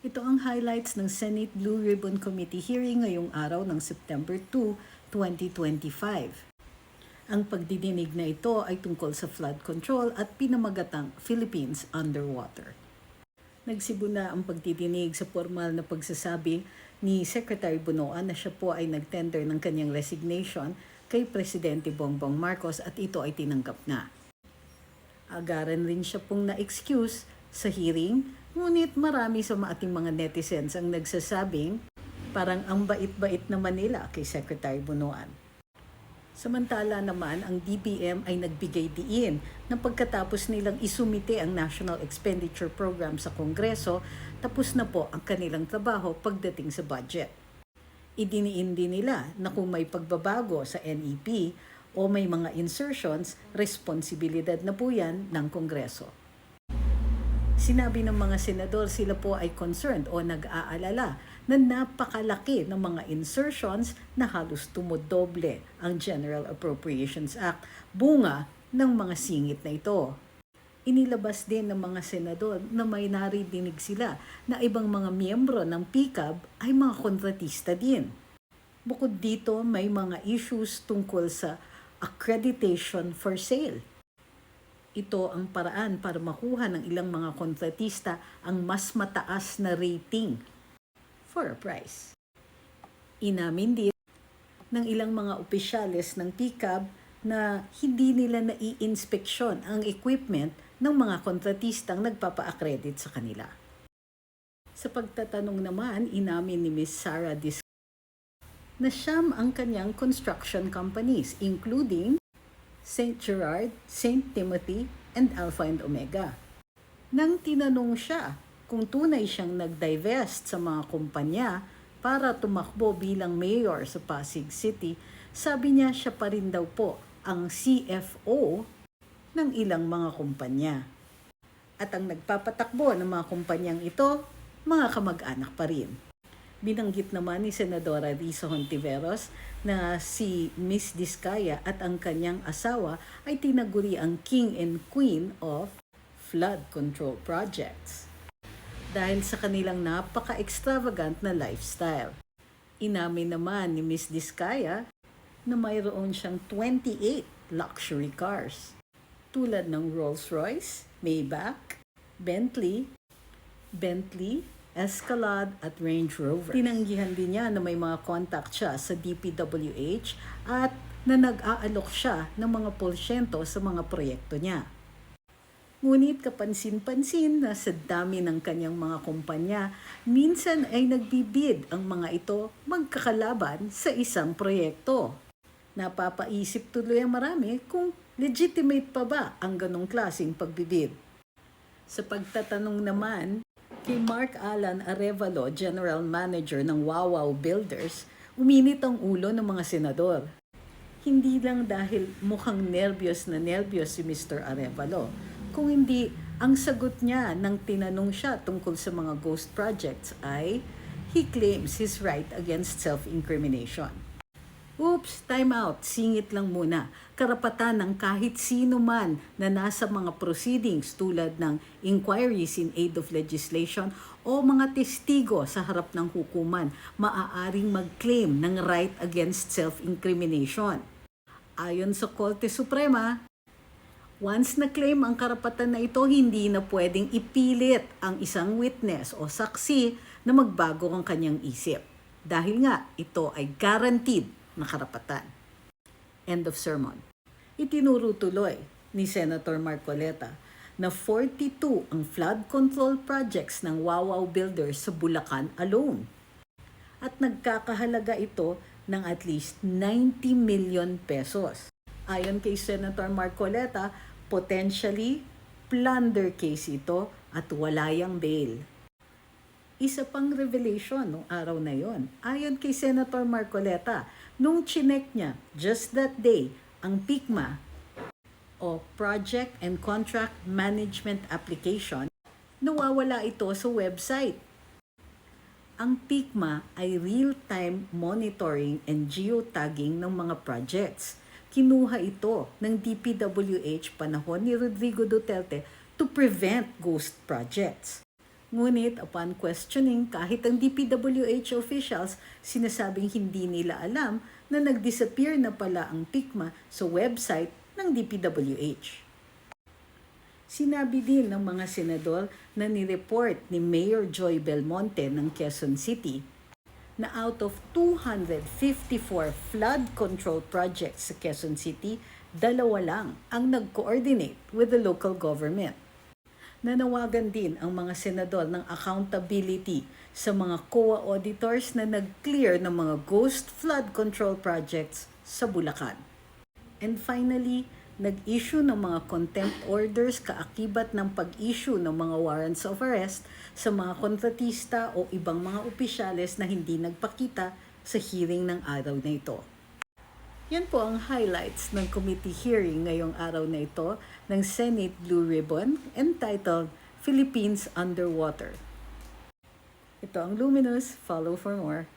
Ito ang highlights ng Senate Blue Ribbon Committee hearing ngayong araw ng September 2, 2025. Ang pagdidinig na ito ay tungkol sa flood control at pinamagatang Philippines underwater. Nagsibuna ang pagdidinig sa formal na pagsasabi ni Secretary Bunoan na siya po ay nagtender ng kanyang resignation kay Presidente Bongbong Marcos at ito ay tinanggap na. Agaran rin siya pong na-excuse sa hearing, ngunit marami sa ating mga netizens ang nagsasabing parang ang bait-bait naman nila kay Secretary Bunoan. Samantala naman, ang DBM ay nagbigay diin na pagkatapos nilang isumite ang National Expenditure Program sa Kongreso, tapos na po ang kanilang trabaho pagdating sa budget. Idiniin din nila na kung may pagbabago sa NEP o may mga insertions, responsibilidad na po yan ng Kongreso. Sinabi ng mga senador sila po ay concerned o nag-aalala na napakalaki ng mga insertions na halos tumodoble ang General Appropriations Act, bunga ng mga singit na ito. Inilabas din ng mga senador na may naridinig sila na ibang mga miyembro ng PCAB ay mga kontratista din. Bukod dito, may mga issues tungkol sa accreditation for sale. Ito ang paraan para makuha ng ilang mga kontratista ang mas mataas na rating for a price. Inamin din ng ilang mga opisyales ng PCAB na hindi nila nai-inspeksyon ang equipment ng mga kontratistang nagpapa-accredit sa kanila. Sa pagtatanong naman, inamin ni Ms. Sara Dis na siyam ang kanyang construction companies, including St. Gerard, St. Timothy, and Alpha and Omega. Nang tinanong siya kung tunay siyang nag-divest sa mga kumpanya para tumakbo bilang mayor sa Pasig City, sabi niya siya pa rin daw po ang CFO ng ilang mga kumpanya. At ang nagpapatakbo ng mga kumpanyang ito, mga kamag-anak pa rin. Binanggit naman ni Senadora Risa Hontiveros na si Miss Diskaya at ang kanyang asawa ay tinaguri ang King and Queen of Flood Control Projects dahil sa kanilang napaka-extravagant na lifestyle. Inamin naman ni Miss Diskaya na mayroon siyang 28 luxury cars tulad ng Rolls-Royce, Maybach, Bentley, Escalade at Range Rover. Tinanggihan din niya na may mga contact siya sa DPWH at na nag-aalok siya ng mga porsyento sa mga proyekto niya. Ngunit kapansin-pansin na sa dami ng kanyang mga kumpanya, minsan ay nagbibid ang mga ito magkakalaban sa isang proyekto. Napapaisip tuloy ang marami kung legitimate pa ba ang ganong klaseng pagbibid. Sa pagtatanong naman kay Mark Alan Arevalo, General Manager ng Wawaw Builders, uminit ang ulo ng mga senador. Hindi lang dahil mukhang nervyos si Mr. Arevalo, kung hindi ang sagot niya nang tinanong siya tungkol sa mga ghost projects ay he claims his right against self-incrimination. Oops, time out, singit lang muna. Karapatan ng kahit sino man na nasa mga proceedings tulad ng inquiries in aid of legislation o mga testigo sa harap ng hukuman, maaaring mag-claim ng right against self-incrimination. Ayon sa Korte Suprema, once na-claim ang karapatan na ito, hindi na pwedeng ipilit ang isang witness o saksi na magbago ang kanyang isip. Dahil nga, ito ay guaranteed na karapatan. End of sermon. Itinuro tuloy ni Senator Marcoleta na 42 ang flood control projects ng Wawaw Builders sa Bulacan alone. At nagkakahalaga ito ng at least 90 million pesos. Ayon kay Senator Marcoleta, potentially plunder case ito at wala yang bail. Isa pang revelation nung araw na yon. Ayon kay Senator Marcoleta, nung chinek niya just that day ang PICMA o Project and Contract Management Application, nawawala ito sa website. Ang PICMA ay real-time monitoring and geotagging ng mga projects. Kinuha ito ng DPWH panahon ni Rodrigo Duterte to prevent ghost projects. Ngunit upon questioning, kahit ang DPWH officials sinasabing hindi nila alam na nag-disappear na pala ang tikma sa website ng DPWH. Sinabi din ng mga senador na nireport ni Mayor Joy Belmonte ng Quezon City na out of 254 flood control projects sa Quezon City, 2 lang ang nag-coordinate with the local government. Nanawagan din ang mga senador ng accountability sa mga COA auditors na nag-clear ng mga ghost flood control projects sa Bulacan. And finally, nag-issue ng mga contempt orders kaakibat ng pag-issue ng mga warrants of arrest sa mga kontratista o ibang mga opisyales na hindi nagpakita sa hearing ng araw na ito. Yan po ang highlights ng committee hearing ngayong araw na ito ng Senate Blue Ribbon entitled Philippines Underwater. Ito ang Luminous. Follow for more.